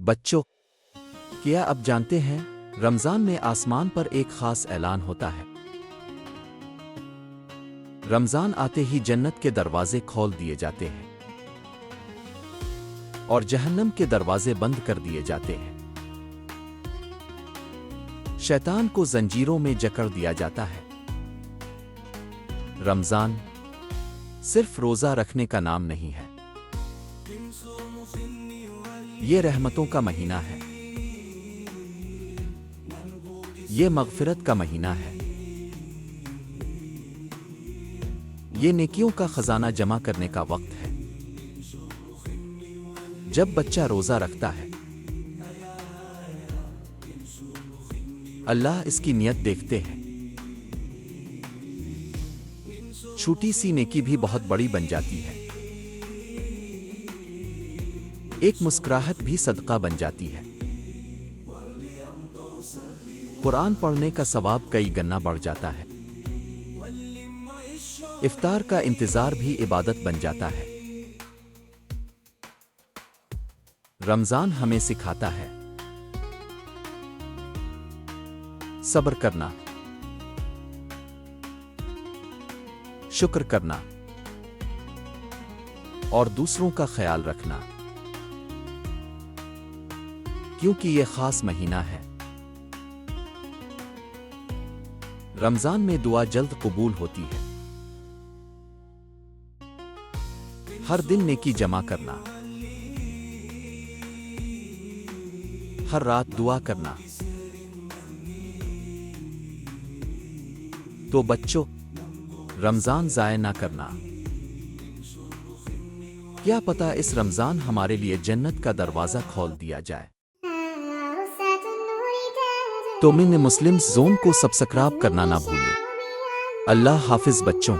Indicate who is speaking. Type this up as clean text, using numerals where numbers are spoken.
Speaker 1: بچوں، کیا اب جانتے ہیں رمضان میں آسمان پر ایک خاص اعلان ہوتا ہے؟ رمضان آتے ہی جنت کے دروازے کھول دیے جاتے ہیں اور جہنم کے دروازے بند کر دیے جاتے ہیں۔ شیطان کو زنجیروں میں جکڑ دیا جاتا ہے۔ رمضان صرف روزہ رکھنے کا نام نہیں ہے، یہ رحمتوں کا مہینہ ہے، یہ مغفرت کا مہینہ ہے، یہ نیکیوں کا خزانہ جمع کرنے کا وقت ہے۔ جب بچہ روزہ رکھتا ہے، اللہ اس کی نیت دیکھتے ہیں، چھوٹی سی نیکی بھی بہت بڑی بن جاتی ہے، ایک مسکراہٹ بھی صدقہ بن جاتی ہے، قرآن پڑھنے کا ثواب کئی گنا بڑھ جاتا ہے، افطار کا انتظار بھی عبادت بن جاتا ہے۔ رمضان ہمیں سکھاتا ہے صبر کرنا، شکر کرنا اور دوسروں کا خیال رکھنا، کیونکہ یہ خاص مہینہ ہے۔ رمضان میں دعا جلد قبول ہوتی ہے۔ ہر دن نیکی جمع کرنا، ہر رات دعا کرنا۔ تو بچوں، رمضان ضائع نہ کرنا۔ کیا پتہ اس رمضان ہمارے لیے جنت کا دروازہ کھول دیا جائے۔ تو من مسلم زون کو سبسکرائب کرنا نہ بھولیں۔ اللہ حافظ بچوں۔